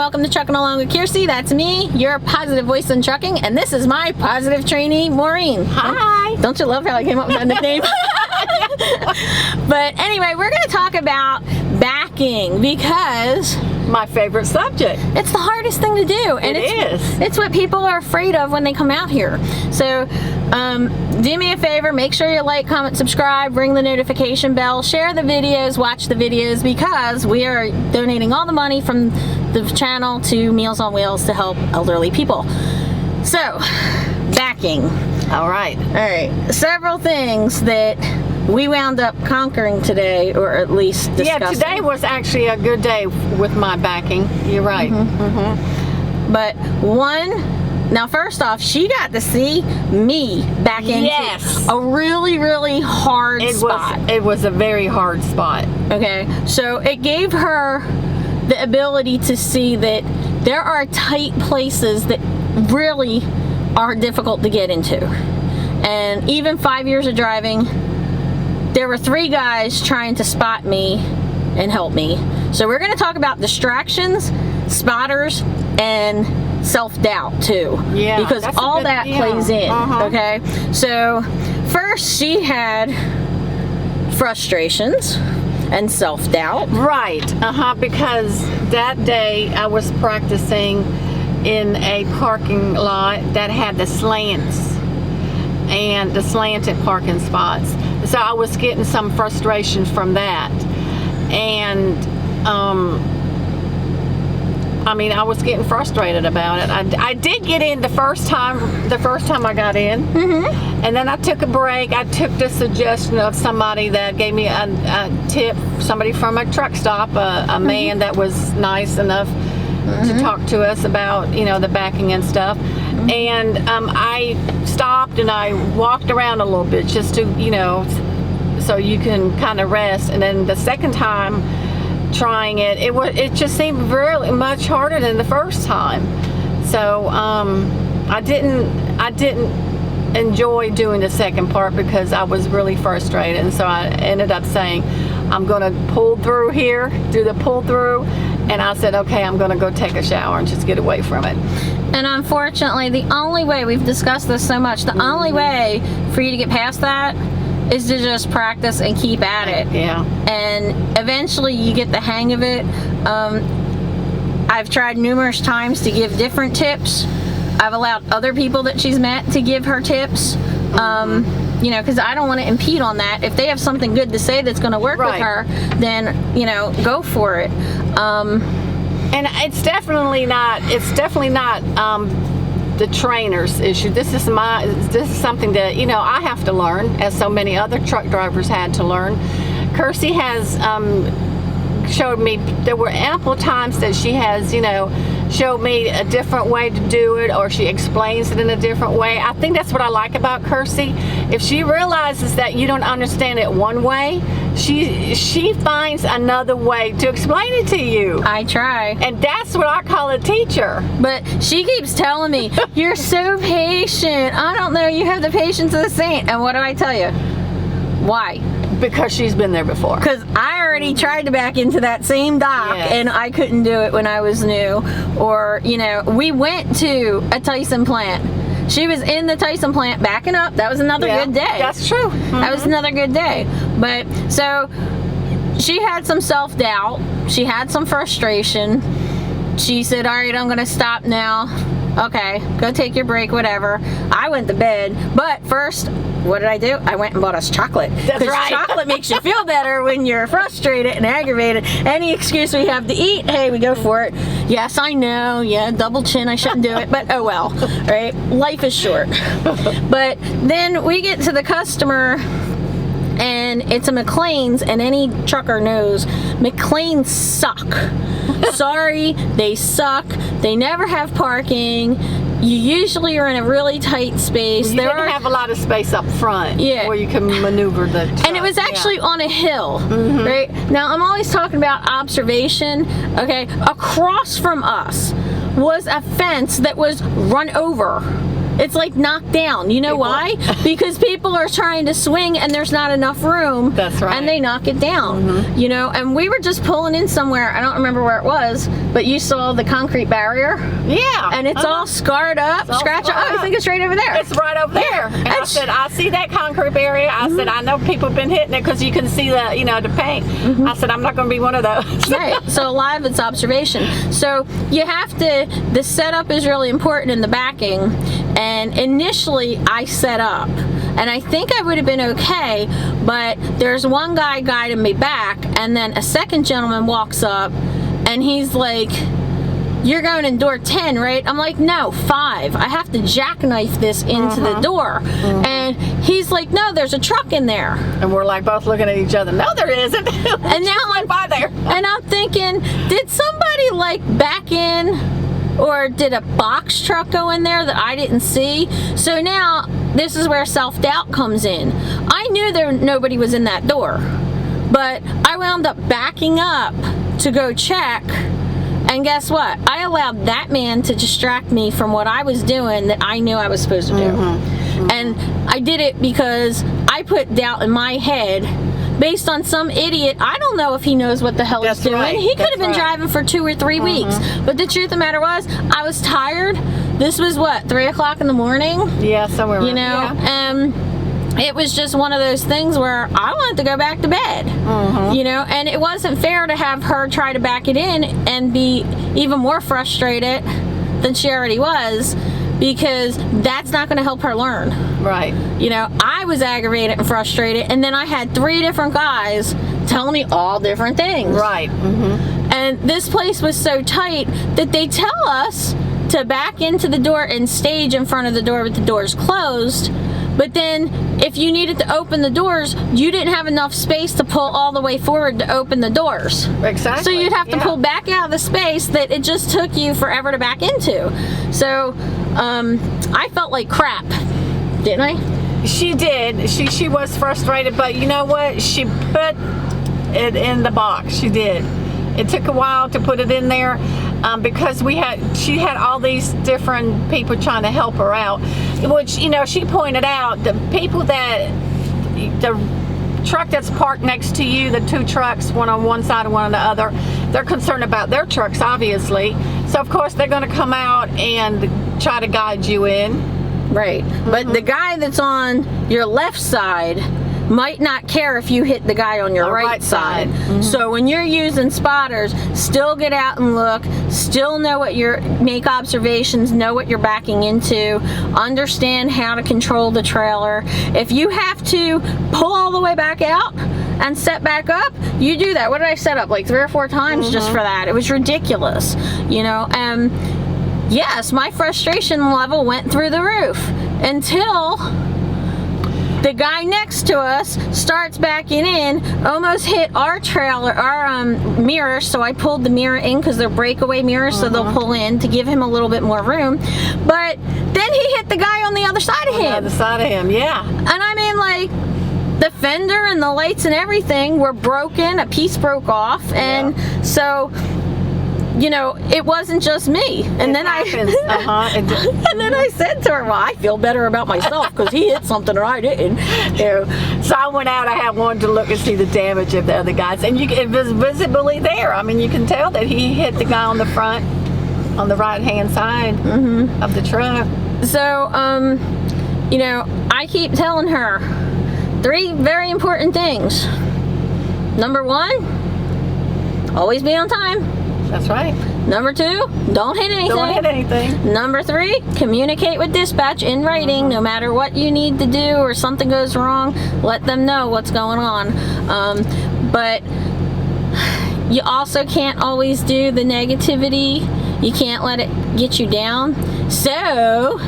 welcome to Trucking Along with Kearsey. That's me, your positive voice in trucking, and this is my positive trainee, Maureen. Hi. Don't you love how I came up with that nickname? But anyway, we're going to talk about backing because my favorite subject. It's the hardest thing to do, and it's what people are afraid of when they come out here. So do me a favor, make sure you like, comment, subscribe, ring the notification bell, share the videos, watch the videos, because we are donating all the money from the channel to Meals on Wheels to help elderly people. So, backing. All right. Several things that we wound up conquering today, or at least discussing. Yeah, today was actually a good day with my backing. You're right. But now first off, she got to see me back into a really, really hard spot. It was a very hard spot. Okay, so it gave her the ability to see that there are tight places that really are difficult to get into. And even 5 years of driving, there were 3 guys trying to spot me and help me. So we're going to talk about distractions, spotters, and self-doubt too. Yeah, because all that plays in. Okay, so first she had frustrations and self-doubt. Right. Because that day I was practicing in a parking lot that had the slants and the slanted parking spots. So I was getting some frustration from that. And I was getting frustrated about it. I did get in the first time I got in. And then I took a break. I took the suggestion of somebody that gave me a tip, somebody from a truck stop, a man that was nice enough to talk to us about, the backing and stuff. And I stopped and I walked around a little bit just to, so you can kind of rest. And then the second time trying it just seemed really much harder than the first time. So I didn't enjoy doing the second part because I was really frustrated, and so I ended up saying I'm gonna pull through here, do the pull through, and I said, okay, I'm gonna go take a shower and just get away from it. And unfortunately, the only way, we've discussed this so much, the only way for you to get past that is to just practice and keep at it. Yeah. And eventually you get the hang of it. I've tried numerous times to give different tips. I've allowed other people that she's met to give her tips. Because I don't want to impede on that. If they have something good to say that's going to work with her, then, go for it. And it's definitely not the trainer's issue. This is something that I have to learn, as so many other truck drivers had to learn. Kearsey has showed me, there were ample times that she has showed me a different way to do it, or she explains it in a different way. I think that's what I like about Kearsey. If she realizes that you don't understand it one way, she finds another way to explain it to you. I try. And that's what I call a teacher. But she keeps telling me, you're so patient. I don't know, you have the patience of a saint. And what do I tell you? Why? Because she's been there before. Because I already tried to back into that same dock, and I couldn't do it when I was new. Or, we went to a Tyson plant. She was in the Tyson plant backing up. That was another good day. That's true. That was another good day. But, so, she had some self-doubt. She had some frustration. She said, all right, I'm going to stop now. Okay, go take your break, whatever. I went to bed, but first, what did I do? I went and bought us chocolate. That's right. Chocolate makes you feel better when you're frustrated and aggravated. Any excuse we have to eat, hey, we go for it. Yes, I know, double chin, I shouldn't do it, but oh well, right? Life is short. But then we get to the customer, and it's a McLean's, and any trucker knows McLean's suck. Sorry, they suck. They never have parking. You usually are in a really tight space. You didn't have a lot of space up front where you can maneuver the truck. And it was actually on a hill, right? Now, I'm always talking about observation, okay? Across from us was a fence that was run over. it's like knocked down. You know why? Because people are trying to swing and there's not enough room. That's right. And they knock it down. You know, and we were just pulling in somewhere. I don't remember where it was, but you saw the concrete barrier. Yeah. And it's all scarred up, scratched up. Oh, I think it's right over there. It's right over there. And I said, I see that concrete barrier. I said, I know people have been hitting it because you can see the, you know, the paint. I said, I'm not going to be one of those. Right. So a lot of it's observation. So you have to, the setup is really important in the backing. And initially I set up. And I think I would have been okay, but there's one guy guiding me back, and then a second gentleman walks up, and he's like, "You're going in door 10, right?" I'm like, "No, 5. I have to jackknife this into the door." And he's like, "No, there's a truck in there." And we're like both looking at each other. No, there isn't. And now I'm by there. And I'm thinking, did somebody like back in, or did a box truck go in there that I didn't see? So now this is where self-doubt comes in. I knew nobody was in that door, but I wound up backing up to go check. And guess what? I allowed that man to distract me from what I was doing that I knew I was supposed to do. And I did it because I put doubt in my head based on some idiot. I don't know if he knows what the hell he's doing. Right. He could have been driving for 2 or 3 weeks. But the truth of the matter was, I was tired. This was what, 3 o'clock in the morning? Yeah, somewhere around. You know, it was just one of those things where I wanted to go back to bed. You know, and it wasn't fair to have her try to back it in and be even more frustrated than she already was, because that's not going to help her learn. Right. You know, I was aggravated and frustrated, and then I had 3 different guys telling me all different things. Right. And this place was so tight that they tell us to back into the door and stage in front of the door with the doors closed. But then if you needed to open the doors, you didn't have enough space to pull all the way forward to open the doors. Exactly. So you'd have to pull back out of the space that it just took you forever to back into. So I felt like crap, didn't I? She did. She was frustrated, but you know what? She put it in the box. She did. It took a while to put it in there because she had all these different people trying to help her out, which, you know, she pointed out the people that the truck that's parked next to you, the 2 trucks, one on one side and one on the other, they're concerned about their trucks, obviously. So of course they're going to come out and try to guide you in. Right. But the guy that's on your left side might not care if you hit the guy on your right side. So when you're using spotters, still get out and look, still know what make observations, know what you're backing into, understand how to control the trailer. If you have to pull all the way back out and set back up, you do that. What did I set up? Like 3 or 4 times just for that. It was ridiculous, you know. Yes, my frustration level went through the roof until the guy next to us starts backing in, almost hit our trailer, our mirror. So I pulled the mirror in because they're breakaway mirrors, so they'll pull in to give him a little bit more room. But then he hit the guy on the other side of him. On the other side of him, yeah. And I mean, like, the fender and the lights and everything were broken. A piece broke off, and so, you know, it wasn't just me. And then and then I said to her, well, I feel better about myself because he hit something or I didn't. You know. So I went out, I had one to look and see the damage of the other guys, and it was visibly there. I mean, you can tell that he hit the guy on the front, on the right hand side of the truck. So, you know, I keep telling her 3 very important things. Number 1, always be on time. That's right. Number 2, don't hit anything. Don't hit anything. Number 3, communicate with dispatch in writing. No matter what you need to do or something goes wrong, let them know what's going on. But you also can't always do the negativity. You can't let it get you down. So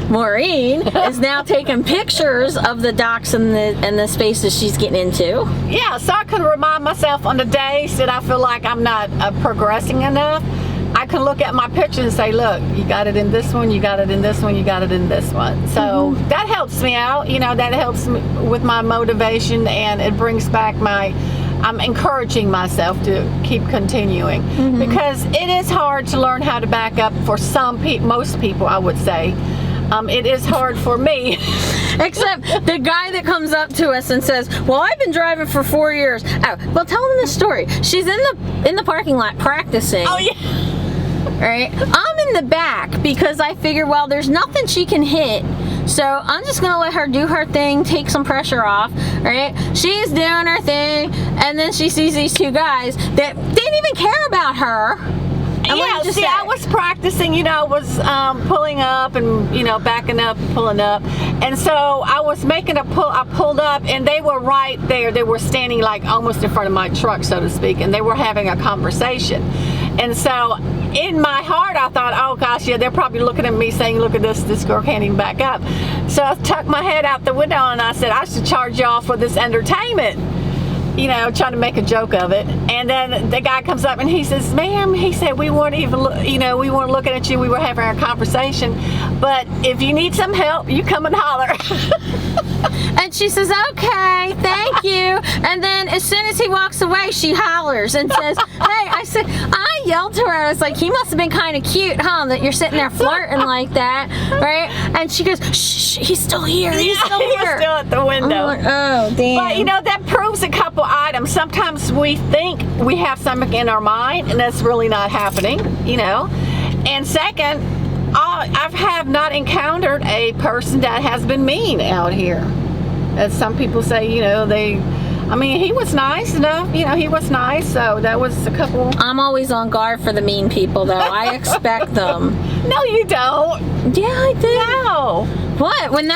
Maureen is now taking pictures of the docks and the spaces she's getting into. Yeah, so I can remind myself on the days that I feel like I'm not progressing enough. I can look at my picture and say, look, you got it in this one, you got it in this one, you got it in this one. So that helps me out. You know, that helps me with my motivation, and it brings back I'm encouraging myself to keep continuing, because it is hard to learn how to back up for most people, I would say. it is hard for me. Except the guy that comes up to us and says, well, I've been driving for 4 years. Oh, well, tell them the story. She's in the parking lot practicing. Oh, yeah. Right? I'm in the back because I figure, well, there's nothing she can hit. So I'm just going to let her do her thing, take some pressure off, right? She's doing her thing, and then she sees these two guys that didn't even care about her. And yeah, see, I was practicing, I was pulling up and, backing up and pulling up. And so I was making a pull. I pulled up, and they were right there. They were standing like almost in front of my truck, so to speak, and they were having a conversation. And so in my heart, I thought, oh gosh, yeah, they're probably looking at me saying, look at this girl can't even back up. So I tucked my head out the window and I said, I should charge y'all for this entertainment. Trying to make a joke of it. And then the guy comes up and he says, ma'am, he said, we weren't even, we weren't looking at you. We were having a conversation. But if you need some help, you come and holler. And she says, okay, thank you. And then as soon as he walks away, she hollers and says, hey, I yelled to her. I was like, he must have been kind of cute, huh, that you're sitting there flirting like that, right? And she goes, shh, he's still here. He's still here. He's still at the window. I'm like, oh, damn. But, that proves a couple items. Sometimes we think we have something in our mind, and that's really not happening, And second, I have not encountered a person that has been mean out here. As some people say, he was nice enough. He was nice, so that was a couple. I'm always on guard for the mean people, though. I expect them. No, you don't. Yeah, I do. No. What? When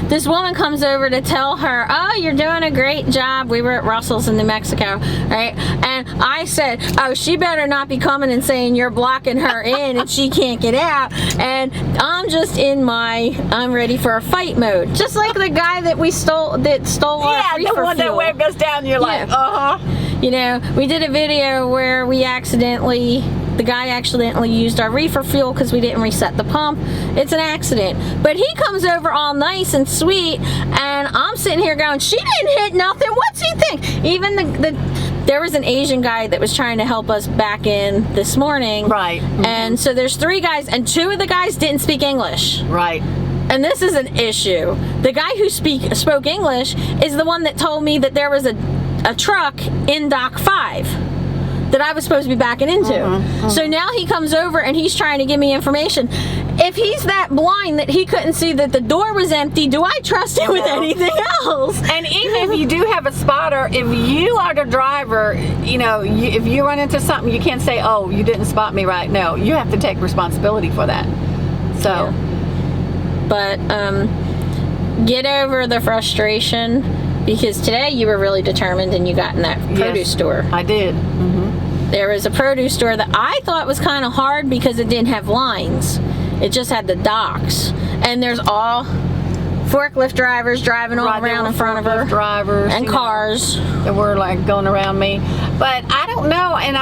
this woman comes over to tell her, oh, you're doing a great job. We were at Russell's in New Mexico, right? And I said, oh, she better not be coming and saying you're blocking her in and she can't get out. And I'm just I'm ready for a fight mode. Just like the guy that stole our reefer the one fuel. that goes down, you're like, uh-huh. We did a video where the guy accidentally used our reefer fuel because we didn't reset the pump. It's an accident. But he comes over all nice and sweet, and I'm sitting here going, she didn't hit nothing. What's he think? Even there was an Asian guy that was trying to help us back in this morning. Right. Mm-hmm. And so there's 3 guys, and 2 of the guys didn't speak English. Right. And this is an issue. The guy who spoke English is the one that told me that there was a truck in dock 5 that I was supposed to be backing into. So now he comes over and he's trying to give me information. If he's that blind that he couldn't see that the door was empty, do I trust him with anything else? And even if you do have a spotter, if you are the driver, if you run into something, you can't say, oh, you didn't spot me right. No, you have to take responsibility for that. So. Yeah. But get over the frustration, because today you were really determined and you got in that produce store. I did. There was a produce store that I thought was kind of hard because it didn't have lines. It just had the docks. And there's all forklift drivers driving all around in front of her. Drivers. And cars. That were like going around me. But I don't know. And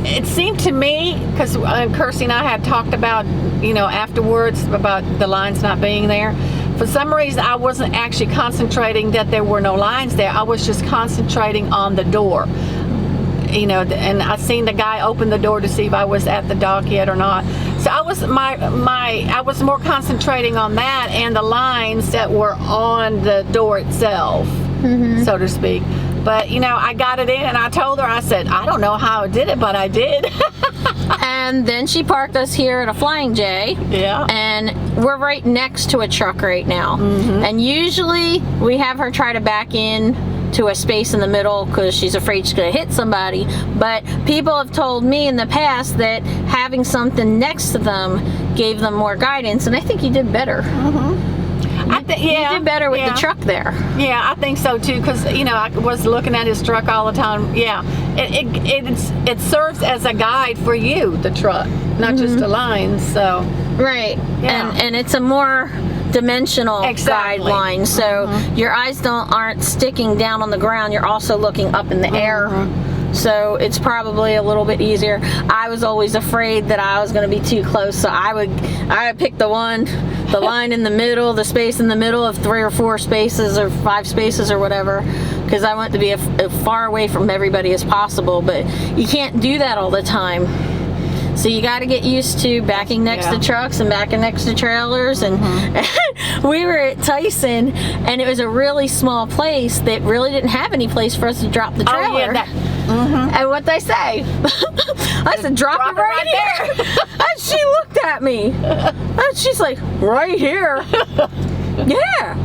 it seemed to me, because Kearsey and I had talked about, afterwards about the lines not being there. For some reason, I wasn't actually concentrating that there were no lines there. I was just concentrating on the door. And I seen the guy open the door to see if I was at the dock yet or not. So I was I was more concentrating on that and the lines that were on the door itself, so to speak. But I got it in, and I told her, I said, I don't know how I did it, but I did. And then she parked us here at a Flying J. Yeah. And we're right next to a truck right now. And usually we have her try to back in to a space in the middle because she's afraid she's going to hit somebody. But people have told me in the past that having something next to them gave them more guidance, and I think you did better. You did better with the truck there. Yeah, I think so too, because I was looking at his truck all the time. Yeah, it serves as a guide for you, the truck, not just the lines. So right, and it's a more dimensional guideline, so your eyes aren't sticking down on the ground. You're also looking up in the air. So it's probably a little bit easier. I was always afraid that I was going to be too close, so I would pick the line in the middle, the space in the middle of 3 or 4 spaces or 5 spaces or whatever, because I want to be as far away from everybody as possible. But you can't do that all the time. So you got to get used to backing next to trucks and backing next to trailers. And, and we were at Tyson, and it was a really small place that really didn't have any place for us to drop the trailer. Oh, yeah, And what they say? I said, drop it right here. And she looked at me. And she's like, right here? Yeah.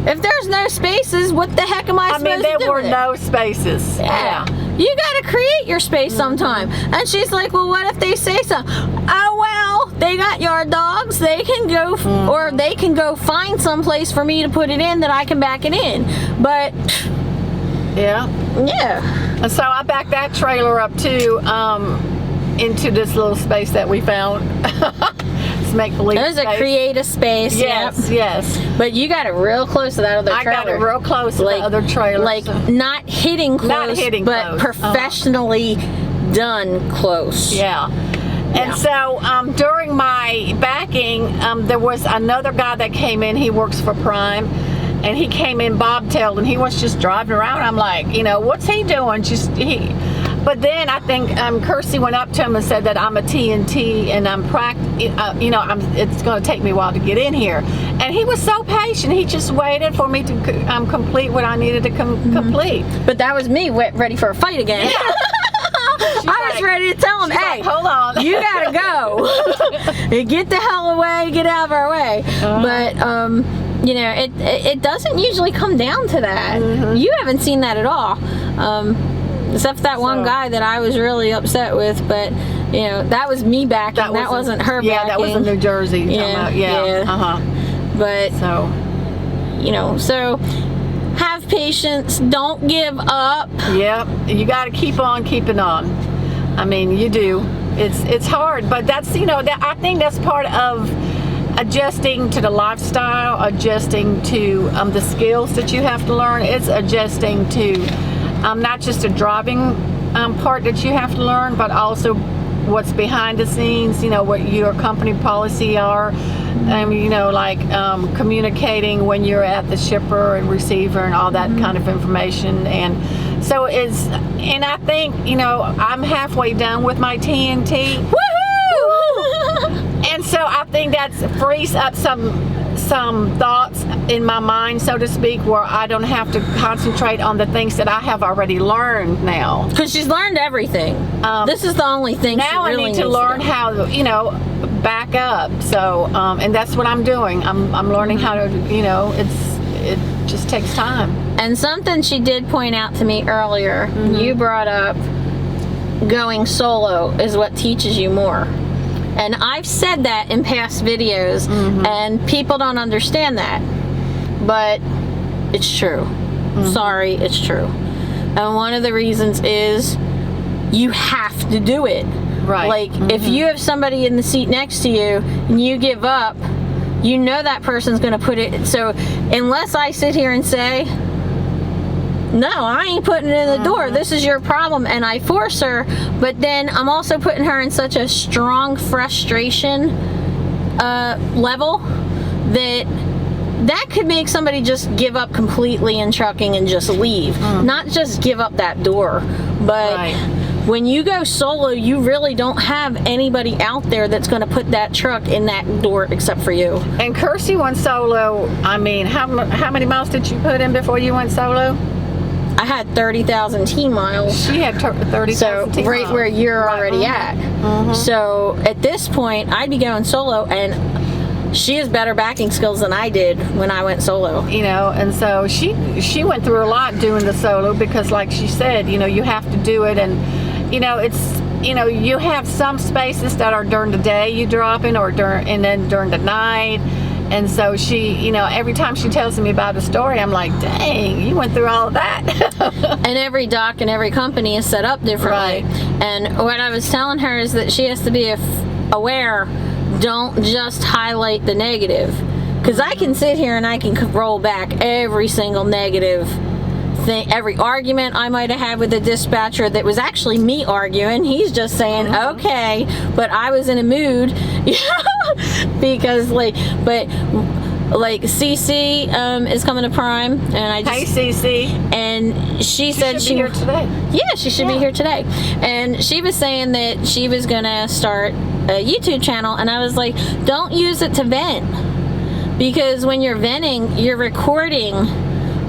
If there's no spaces, what the heck am I supposed to do? I mean, there were no spaces. Yeah. You got to create your space sometime. And she's like, well, what if they say so? Oh, well, they got yard dogs. They can go, or they can go find some place for me to put it in that I can back it in. But, yeah. Yeah. And so I backed that trailer up too, into this little space that we found. It's make-believe There's space. a creative space. Yes, yes. But you got it real close to that other trailer. I got it real close to the other trailer. Like, not hitting close, but professionally done close. Yeah. And so during my backing, there was another guy that came in. He works for Prime. And he came in bobtailed, and he was just driving around. I'm like, you know, what's he doing? But then I think Kearsey went up to him and said that I'm a TNT, and I'm it's going to take me a while to get in here. And he was so patient. He just waited for me to complete what I needed to complete. But that was me ready for a fight again. Yeah. I was ready to tell him, hey, hold on. You gotta go. Get the hell away, get out of our way. But you know, it doesn't usually come down to that. You haven't seen that at all. Except for that one guy that I was really upset with, but you know, that was me backing. That wasn't her backing. Yeah, that was in New Jersey. Yeah. But so, you know, so have patience. Don't give up. Yeah, you got to keep on keeping on. I mean, you do. It's hard, but that's, you know, I think that's part of adjusting to the lifestyle, adjusting to the skills that you have to learn. It's adjusting to not just the driving part that you have to learn, but also what's behind the scenes, you know, what your company policy are, you know, like communicating when you're at the shipper and receiver and all that kind of information. And so and I think, you know, I'm halfway done with my TNT. Woohoo! And so I think that frees up some thoughts in my mind, so to speak, where I don't have to concentrate on the things that I have already learned now. Because she's learned everything. This is the only thing now she really I need to learn how, you know, back up. So, and that's what I'm doing. I'm learning how to, you know, it just takes time. And something she did point out to me earlier, you brought up going solo is what teaches you more. And I've said that in past videos, and people don't understand that. But it's true. Sorry, it's true. And one of the reasons is you have to do it. Right. Like, if you have somebody in the seat next to you and you give up, you know that person's going to put it. So unless I sit here and say, no, I ain't putting it in the door, this is your problem, and I force her, but then I'm also putting her in such a strong frustration level that could make somebody just give up completely in trucking and just leave. Not just give up that door, but when you go solo, you really don't have anybody out there that's going to put that truck in that door except for you. And Kearsey went solo. I mean, how many miles did you put in before you went solo? I had 30,000 T miles. She had 30,000 so T miles. Right where you're already at. So at this point, I'd be going solo, and she has better backing skills than I did when I went solo. You know, and so she went through a lot doing the solo, because like she said, you know, you have to do it, and you know, it's, you know, you have some spaces that are during the day you drop in, and then during the night. And so she, you know, every time she tells me about a story, I'm like, dang, you went through all of that. And every dock and every company is set up differently. And what I was telling her is that she has to be aware, don't just highlight the negative. Because I can sit here and I can roll back every single negative thing, every argument I might have had with the dispatcher that was actually me arguing. He's just saying, okay, but I was in a mood. Because but like CC is coming to Prime, and I just Hey, CC. and she said Should be here today. yeah, she should be here today. And she was saying that she was gonna start a YouTube channel, and I was like, don't use it to vent, because when you're venting, you're recording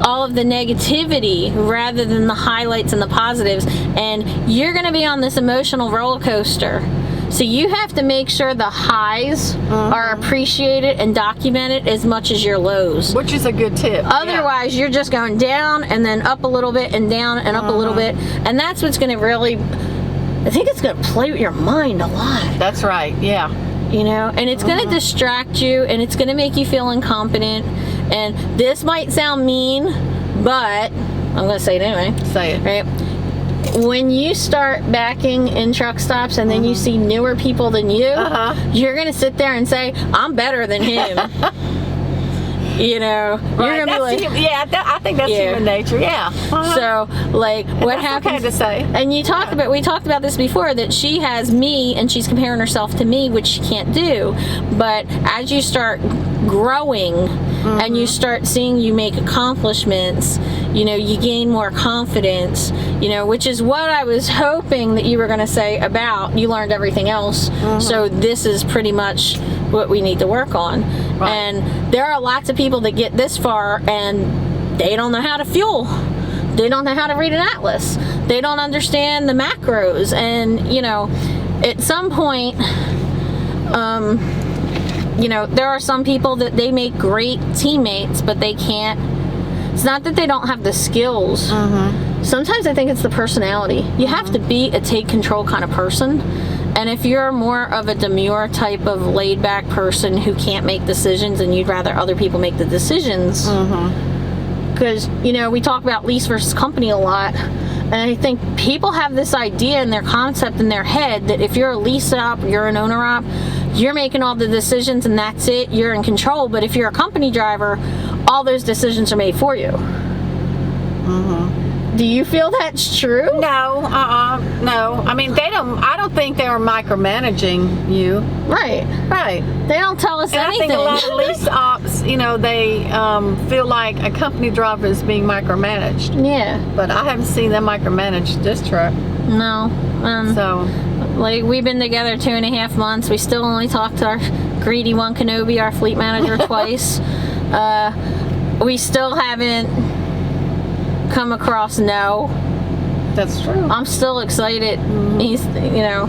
all of the negativity rather than the highlights and the positives, and you're gonna be on this emotional roller coaster. So you have to make sure the highs are appreciated and documented as much as your lows. Which is a good tip. Otherwise, you're just going down and then up a little bit and down and up a little bit. And that's what's going to really, I think it's going to play with your mind a lot. That's right, yeah. You know, and it's going to distract you, and it's going to make you feel incompetent. And this might sound mean, but I'm going to say it anyway. Say it. Right? When you start backing in truck stops and then you see newer people than you, you're going to sit there and say, I'm better than him. You know, Right. you're going to be like, I think that's human nature, yeah. So, like, what That's happens? okay to say. And we talked about this before, that she has me and she's comparing herself to me, which she can't do. But as you start growing and you start seeing you make accomplishments, you know, you gain more confidence, you know, which is what I was hoping that you were going to say about you learned everything else. So this is pretty much what we need to work on. Right. And there are lots of people that get this far and they don't know how to fuel. They don't know how to read an atlas. They don't understand the macros. And, you know, at some point, you know, there are some people that they make great teammates, but they can't. It's not that they don't have the skills. Sometimes I think it's the personality. You have to be a take control kind of person. And if you're more of a demure type of laid back person who can't make decisions and you'd rather other people make the decisions, because, you know, we talk about lease versus company a lot. And I think people have this idea in their concept in their head that if you're a lease op, you're an owner op, you're making all the decisions and that's it, you're in control. But if you're a company driver, all those decisions are made for you. Do you feel that's true? No, no. I mean, I don't think they're micromanaging you. Right. Right. They don't tell us And anything. I think a lot of lease ops, you know, they feel like a company driver is being micromanaged. Yeah. But I haven't seen them micromanage this truck. No. So, Like, we've been together 2.5 months. We still only talked to our greedy one Kenobi, our fleet manager, twice. We still haven't come across no. that's true. I'm still excited. He's, you know,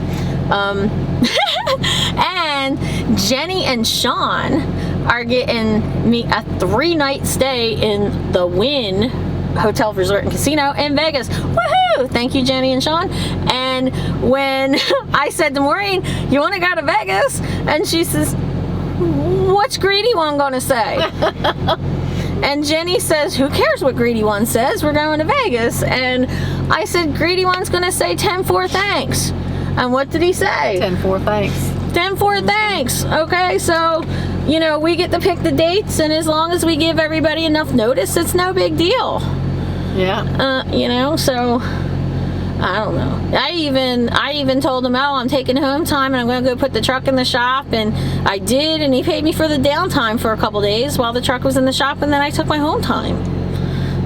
and Jenny and Sean are getting me a 3-night stay in the Wynn Hotel, Resort, and Casino in Vegas. Woohoo! Thank you, Jenny and Sean. And when I said to Maureen, you want to go to Vegas? And she says, what's Greedy One gonna say? And Jenny says, who cares what Greedy One says? We're going to Vegas. And I said, Greedy One's going to say 10-4 thanks. And what did he say? 10-4 thanks. 10-4 thanks. Okay, so, you know, we get to pick the dates, and as long as we give everybody enough notice, it's no big deal. Yeah. You know, so I don't know. I even told him, oh, I'm taking home time and I'm going to go put the truck in the shop, and I did, and he paid me for the downtime for a couple days while the truck was in the shop, and then I took my home time.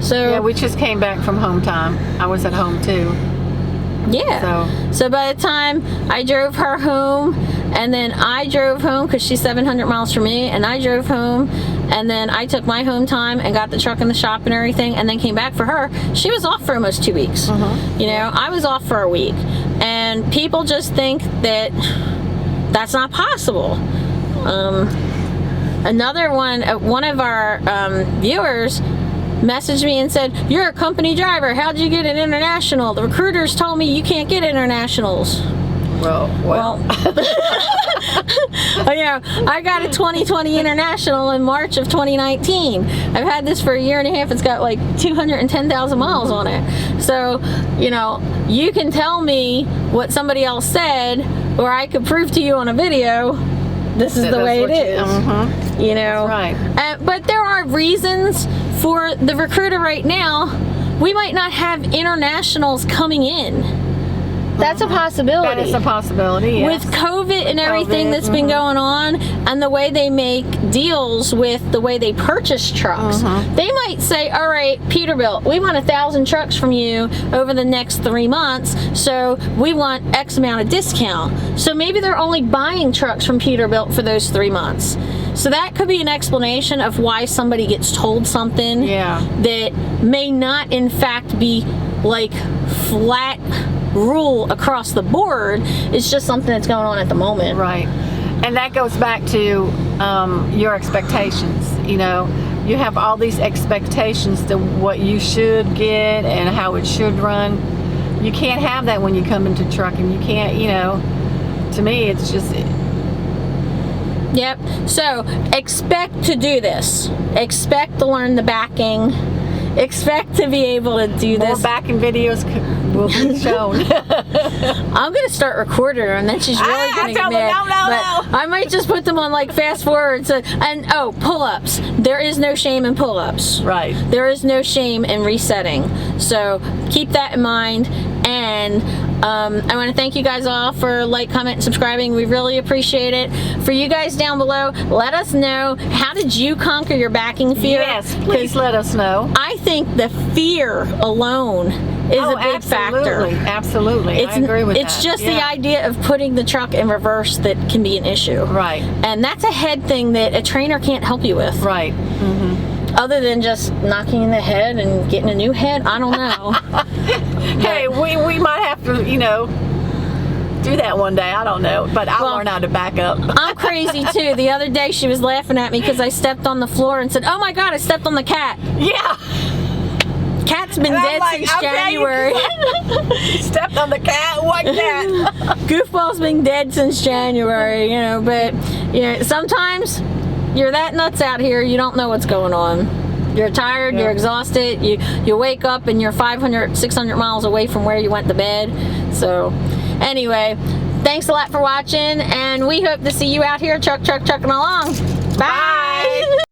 So Yeah, we just came back from home time. I was at home too. yeah. So by the time I drove her home, and then I drove home because she's 700 miles from me, and I drove home, and then I took my home time and got the truck in the shop and everything, and then came back for her. She was off for almost 2 weeks. You know, I was off for a week, and people just think that that's not possible. Another one of our viewers messaged me and said, you're a company driver, how'd you get an international? The recruiters told me you can't get internationals. Well, you know, I got a 2020 international in March of 2019. I've had this for a year and a half. It's got like 210,000 miles on it. So, you know, you can tell me what somebody else said, or I could prove to you on a video this is the way it is. You know, right. But there are reasons for the recruiter right now. We might not have internationals coming in. That's a possibility. That is a possibility, yes. With COVID and everything that's been going on, and the way they make deals with the way they purchase trucks, they might say, all right, Peterbilt, we want 1,000 trucks from you over the next 3 months, so we want X amount of discount. So maybe they're only buying trucks from Peterbilt for those 3 months. So that could be an explanation of why somebody gets told something that may not in fact be like flat rule across the board. It's just something that's going on at the moment. Right. And that goes back to your expectations. You know, you have all these expectations to what you should get and how it should run. You can't have that when you come into trucking. You can't, you know, to me it's just... Yep. So expect to do this. Expect to learn the backing. Expect to be able to do this. More backing videos will be shown. I'm going to start recording her, and then she's really going to get mad. No. I might just put them on like fast forwards. And oh, pull-ups. There is no shame in pull-ups. Right. There is no shame in resetting. So keep that in mind. And I want to thank you guys all for like, comment, and subscribing. We really appreciate it. For you guys down below, let us know, how did you conquer your backing fear? Yes, please let us know. I think the fear alone is a big factor. Absolutely. I agree with that. It's just the idea of putting the truck in reverse that can be an issue. Right. And that's a head thing that a trainer can't help you with. Right. Other than just knocking in the head and getting a new head, I don't know. Hey, we might have to, you know, do that one day. I don't know, but I'll learn how to back up. I'm crazy too. The other day she was laughing at me because I stepped on the floor and said, oh my God, I stepped on the cat. Yeah. Cat's been dead since January. You stepped on the cat? What cat? Goofball's been dead since January, you know, but you know, sometimes you're that nuts out here, you don't know what's going on. You're tired, you're exhausted, you wake up and you're 500, 600 miles away from where you went to bed. So anyway, thanks a lot for watching, and we hope to see you out here trucking along. Bye.